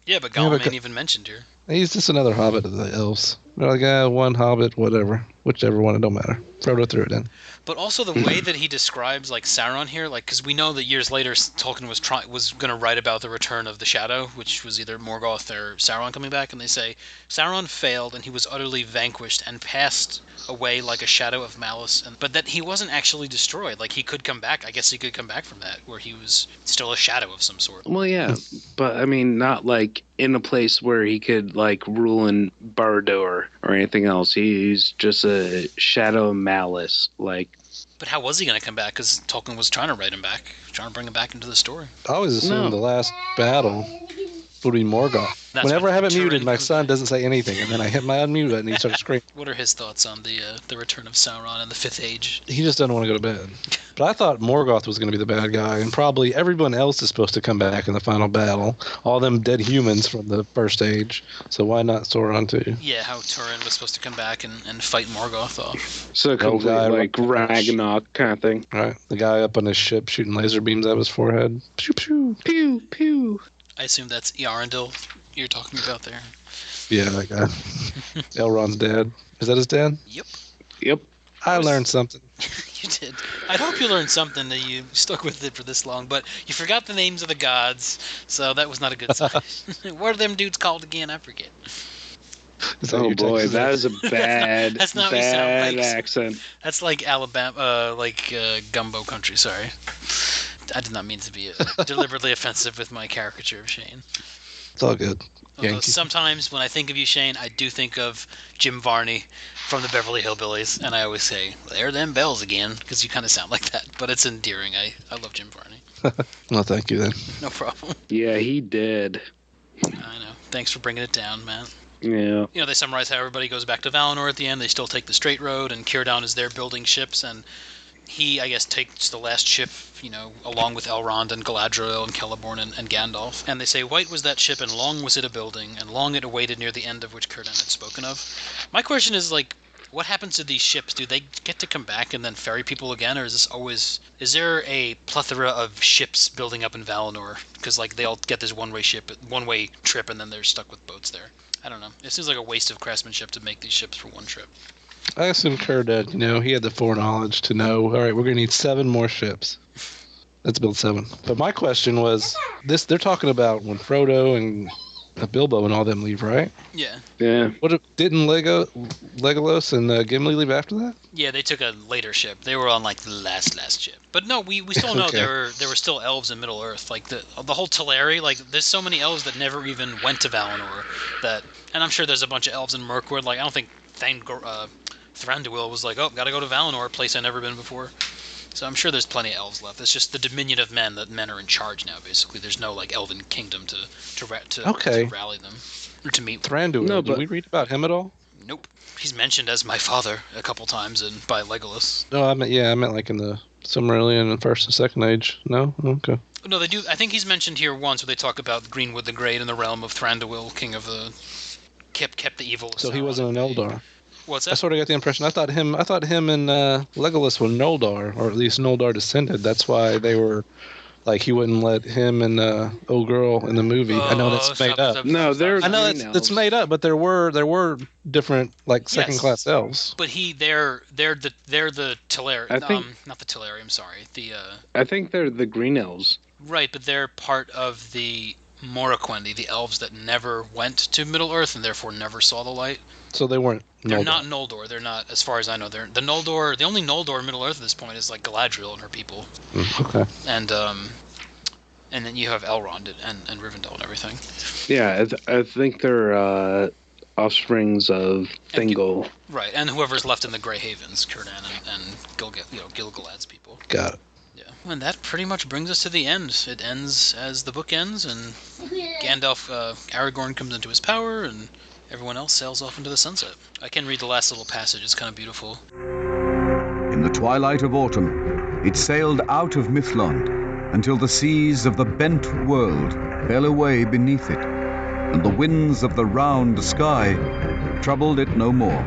Yeah, but Gollum ain't even mentioned here. He's just another hobbit of the elves. They're like, one hobbit, whatever. Whichever one, it don't matter. Frodo threw it in. But also the way that he describes like Sauron here, like because we know that years later Tolkien was going to write about the return of the Shadow, which was either Morgoth or Sauron coming back, and they say Sauron failed and he was utterly vanquished and passed away like a shadow of malice, but that he wasn't actually destroyed. Like he could come back. I guess he could come back from that, where he was still a shadow of some sort. Well, yeah, but I mean, not like in a place where he could like rule in Barad-dûr or anything else. He's just a shadow of malice, like. But how was he going to come back? Because Tolkien was trying to write him back, trying to bring him back into the story. I always assumed the last battle would be Morgoth. Whenever I have it muted, my son doesn't say anything, and then I hit my unmute button and he starts screaming. What are his thoughts on the return of Sauron and the Fifth Age? He just doesn't want to go to bed. But I thought Morgoth was going to be the bad guy, and probably everyone else is supposed to come back in the final battle. All them dead humans from the First Age. So why not Sauron too? Yeah, how Turin was supposed to come back and fight Morgoth off. So complete like Ragnarok kind of thing. Right. The guy up on his ship shooting laser beams out of his forehead. Pew, pew, pew, pew. I assume that's Earendil you're talking about there. Yeah, that guy. Elrond's dad. Is that his dad? Yep. I learned something. You did. I hope you learned something that you stuck with it for this long, but you forgot the names of the gods, so that was not a good sign. What are them dudes called again? I forget. Oh boy, that is a bad, that's not bad like, accent. That's like Alabama, gumbo country. Sorry. I did not mean to be deliberately offensive with my caricature of Shane. It's all good. Although Yankee. sometimes when I think of you, Shane, I do think of Jim Varney from the Beverly Hillbillies, and I always say, "There them bells again," because you kind of sound like that. But it's endearing. I love Jim Varney. Well, thank you then. No problem. Yeah, he did. I know. Thanks for bringing it down, man. Yeah. You know, they summarize how everybody goes back to Valinor at the end. They still take the straight road, and Círdan is there building ships, and he, I guess, takes the last ship, you know, along with Elrond and Galadriel and Celeborn and Gandalf. And they say, white was that ship, and long was it a building, and long it awaited near the end of which Círdan had spoken of. My question is, like, what happens to these ships? Do they get to come back and then ferry people again, or is there a plethora of ships building up in Valinor? Because, like, they all get this one-way trip, and then they're stuck with boats there. I don't know. It seems like a waste of craftsmanship to make these ships for one trip. I assume Círdan, you know, he had the foreknowledge to know, all right, we're going to need 7 more ships. Let's build 7. But my question was, they're talking about when Frodo and Bilbo and all them leave, right? Yeah. Yeah. Didn't Legolas and Gimli leave after that? Yeah, they took a later ship. They were on, like, the last ship. But no, we still know Okay. there were still elves in Middle-earth. Like, the whole Teleri, like, there's so many elves that never even went to Valinor that... And I'm sure there's a bunch of elves in Mirkwood. Like, I don't think Thranduil was like, oh, gotta go to Valinor, a place I've never been before. So I'm sure there's plenty of elves left. It's just the dominion of men, that men are in charge now, basically. There's no, like, elven kingdom to rally them, or to meet. Thranduil, No, did but- we read about him at all? Nope. He's mentioned as my father a couple times by Legolas. No, I meant like in the Silmarillion and First and Second Age. No? Okay. No, they do. I think he's mentioned here once where they talk about Greenwood the Great and the realm of Thranduil, king of the... kept the evil of So he Sauron wasn't at an bay. Eldar. What's I that? sort of got the impression. I thought him and Legolas were Noldor, or at least Noldor descended. That's why they were like he wouldn't let him and old girl in the movie. I know that's made up. No, they're- I know green that's elves. made up, but there were different like second class elves. But they're the Teleri. I think- Not the Teleri. I'm sorry. The I think they're the Green Elves. right, but they're part of the Morroquendi, the elves that never went to Middle Earth and therefore never saw the light. So they weren't. They're Noldor. not Noldor. They're not, as far as I know. They're the Noldor. The only Noldor in Middle Earth at this point is like Galadriel and her people, Okay. and then you have Elrond and Rivendell and everything. Yeah, I think they're offsprings of Thingol. Right, and whoever's left in the Grey Havens, Círdan and Gilgalad's people. Got it. Yeah, and that pretty much brings us to the end. It ends as the book ends, and Gandalf, Aragorn comes into his power, and everyone else sails off into the sunset. I can read the last little passage. It's kind of beautiful. In the twilight of autumn, it sailed out of Mithlond until the seas of the bent world fell away beneath it, and the winds of the round sky troubled it no more.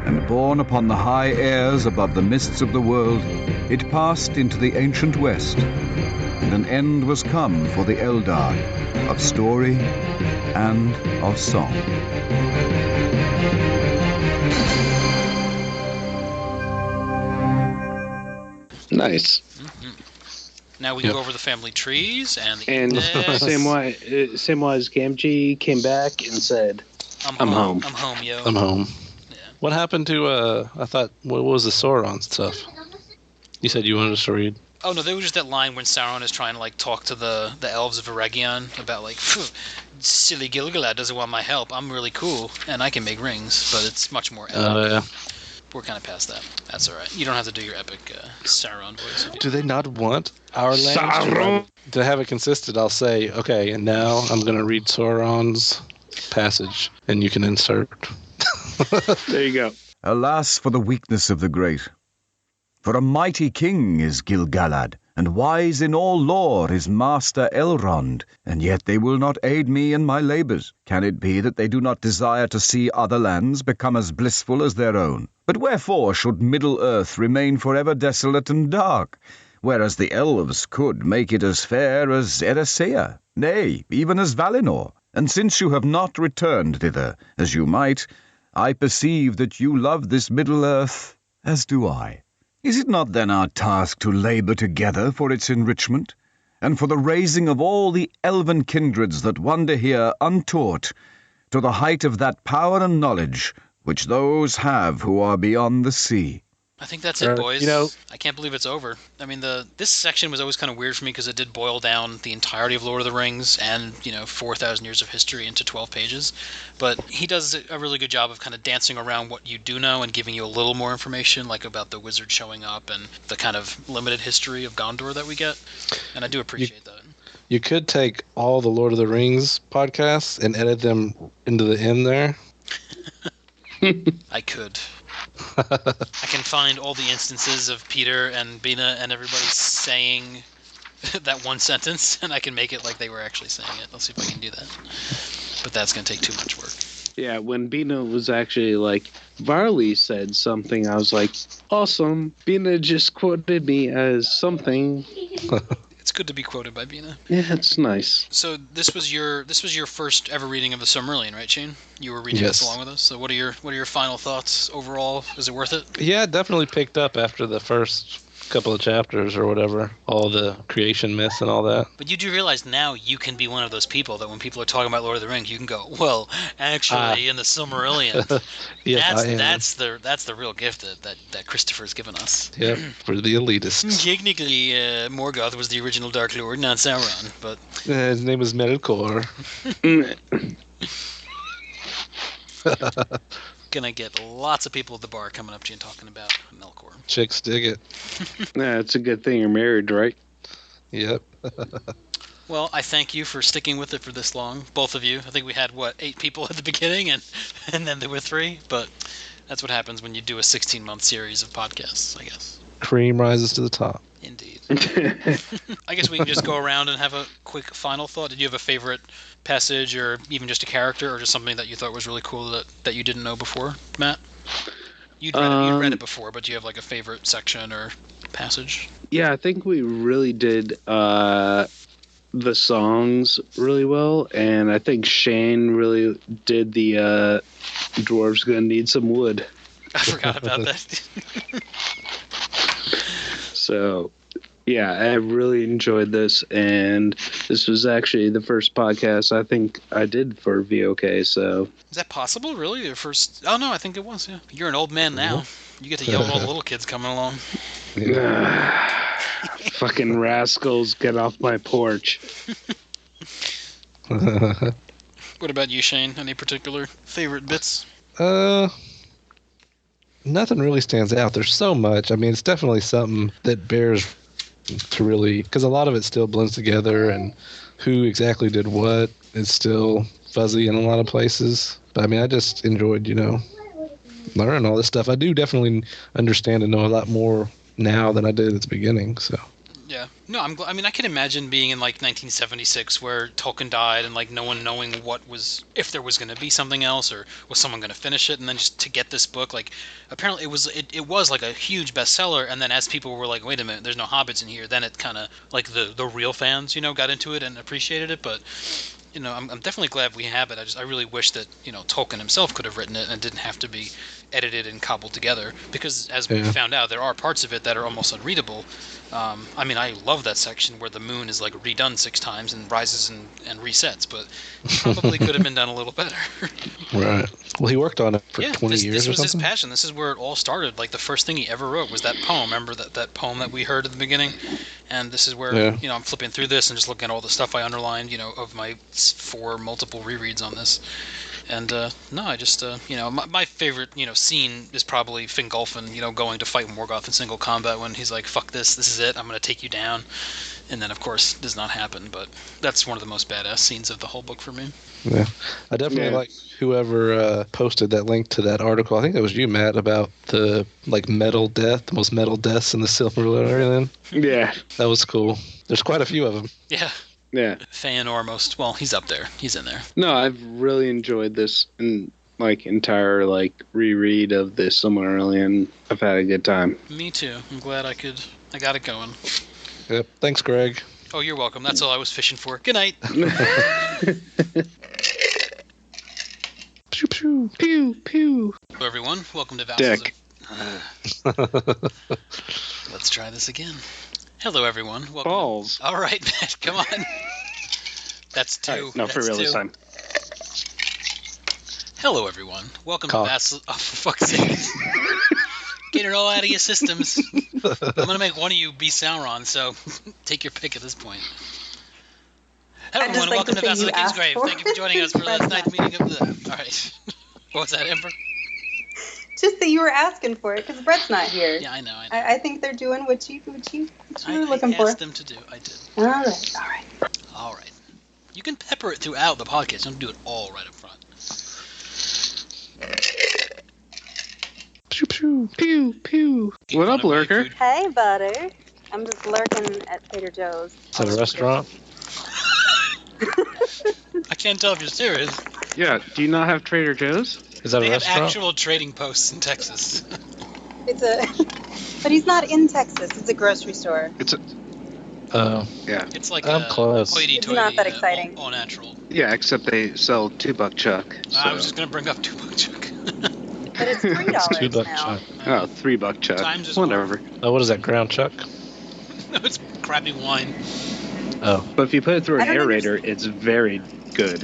And borne upon the high airs above the mists of the world, it passed into the ancient west, and an end was come for the Eldar of story and of song. Nice. Now we can go over the family trees and the And index. Samwise Gamgee came back and said, I'm home. I'm home, yo. I'm home. Yeah. What happened to I thought what was the Sauron stuff? You said you wanted us to read. Oh no, there was just that line when Sauron is trying to like talk to the elves of Eregion about like, silly Gilgalad doesn't want my help. I'm really cool and I can make rings, but it's much more epic. Yeah. We're kind of past that. That's all right. You don't have to do your epic Sauron voice. Do they not want our language Sauron. to have it consistent? I'll say, okay, and now I'm going to read Sauron's passage, and you can insert. There you go. Alas for the weakness of the great! For a mighty king is Gilgalad, and wise in all lore is Master Elrond, and yet they will not aid me in my labours. Can it be that they do not desire to see other lands become as blissful as their own? But wherefore should Middle-earth remain forever desolate and dark, whereas the elves could make it as fair as Eressëa, nay, even as Valinor? And since you have not returned thither, as you might, I perceive that you love this Middle-earth, as do I. Is it not then our task to labour together for its enrichment, and for the raising of all the elven kindreds that wander here untaught, to the height of that power and knowledge which those have who are beyond the sea? I think that's it, boys. You know, I can't believe it's over. I mean, this section was always kind of weird for me because it did boil down the entirety of Lord of the Rings and 4,000 years of history into 12 pages. But he does a really good job of kind of dancing around what you do know and giving you a little more information, like about the wizard showing up and the kind of limited history of Gondor that we get. And I do appreciate that. You could take all the Lord of the Rings podcasts and edit them into the end there. I could. I can find all the instances of Peter and Bina and everybody saying that one sentence, and I can make it like they were actually saying it. I'll see if I can do that. But that's going to take too much work. Yeah, when Bina was actually like, Varley said something, I was like, awesome. Bina just quoted me as something. It's good to be quoted by Bina. Yeah, it's nice. So this was your first ever reading of the Silmarillion, right, Shane? You were reading this along with us. So what are your final thoughts overall? Is it worth it? Yeah, it definitely picked up after the first couple of chapters or whatever, all the creation myths and all that. But you do realize now you can be one of those people that when people are talking about Lord of the Rings, you can go, well, actually, in the Silmarillion, yes, that's the real gift that Christopher's given us. Yep, for the elitists. Technically, Morgoth was the original Dark Lord, not Sauron, but His name was Melkor. Gonna get lots of people at the bar coming up to you and talking about Melkor. Chicks dig it. Yeah, it's a good thing you're married, right? Yep. Well, I thank you for sticking with it for this long, both of you. I think we had 8 people at the beginning, and then there were 3. But that's what happens when you do a 16-month series of podcasts, I guess. Cream rises to the top. Indeed. I guess we can just go around and have a quick final thought. Did you have a favorite passage, or even just a character, or just something that you thought was really cool that you didn't know before, Matt? You'd read it before, but do you have like a favorite section or passage? Yeah, I think we really did the songs really well, and I think Shane really did the dwarves gonna need some wood. I forgot about that. So, yeah, I really enjoyed this, and this was actually the first podcast I think I did for VOK, so... Is that possible, really? Your first... Oh, no, I think it was, yeah. You're an old man now. You get to yell at all the little kids coming along. Fucking rascals, get off my porch. What about you, Shane? Any particular favorite bits? Nothing really stands out. There's so much. I mean, it's definitely something that bears to really, because a lot of it still blends together, and who exactly did what is still fuzzy in a lot of places. But I mean, I just enjoyed, learning all this stuff. I do definitely understand and know a lot more now than I did at the beginning. So. Yeah. No, I mean, I can imagine being in like 1976 where Tolkien died and like no one knowing if there was going to be something else or was someone going to finish it, and then just to get this book, like apparently it was like a huge bestseller, and then as people were like, wait a minute, there's no hobbits in here, then it kind of like the real fans, got into it and appreciated it. But I'm definitely glad we have it. I really wish that Tolkien himself could have written it and it didn't have to be edited and cobbled together, because as we found out, there are parts of it that are almost unreadable. I mean, I love that section where the moon is like redone 6 times and rises and resets, but it probably could have been done a little better. Right. Well, he worked on it for 20 years this or was something? his passion. This is where it all started. Like the first thing he ever wrote was that poem. Remember that poem that we heard at the beginning? And this is where I'm flipping through this and just looking at all the stuff I underlined, of my 4 multiple rereads on this. And no, I just my favorite scene is probably Fingolfin going to fight Morgoth in single combat when he's like, fuck this is it, I'm gonna take you down, and then of course it does not happen. But that's one of the most badass scenes of the whole book for me. Yeah, I definitely like whoever posted that link to that article. I think that was you, Matt, about the metal death, the most metal deaths in the Silmarillion. Yeah, that was cool. There's quite a few of them. Yeah. Yeah. Feanor he's up there. He's in there. No, I've really enjoyed this entire reread of this Silmarillion. I've had a good time. Me too. I'm glad I got it going. Yep. Thanks, Greg. Oh, you're welcome. That's all I was fishing for. Good night. Pew pew pew pew. Hello, everyone. Welcome to Vassals Dick. Let's try this again. Hello, everyone. Welcome. Balls. All right, Matt, come on. That's 2. Right, no, for real this time. Hello, everyone. Welcome to Vassals... Oh, for fuck's sake. Get it all out of your systems. I'm going to make one of you be Sauron, so take your pick at this point. Hello, I'd just everyone. like Welcome to to say Vassals you of asked Kingsgrave. for Thank you for joining us for Fred's last night's not. meeting of the... All right. What was that, Ember? Just that you were asking for it because Brett's not here. Yeah, I know. I think they're doing what you were looking I for. asked them to do. I did. All right. All right. You can pepper it throughout the podcast. Don't do it all right up front. Pew, pew, pew, pew. What up, lurker? Hey, butter. I'm just lurking at Trader Joe's. Is that a restaurant? I can't tell if you're serious. Yeah, do you not have Trader Joe's? Is that They a have restaurant? actual trading posts in Texas. But he's not in Texas. It's a grocery store. Yeah. It's like I'm a close. hoity-toity, It's not that exciting. all natural. Yeah, except they sell $2 Chuck. So. I was just going to bring up $2 Chuck. But it's $3 $2 now. chuck. Oh, $3 Chuck. Times is Whatever. Oh, what is that, ground chuck? No, it's crappy wine. Oh. But if you put it through an I don't aerator, it's very good.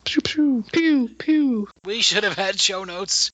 Pew, pew, pew, pew. We should have had show notes.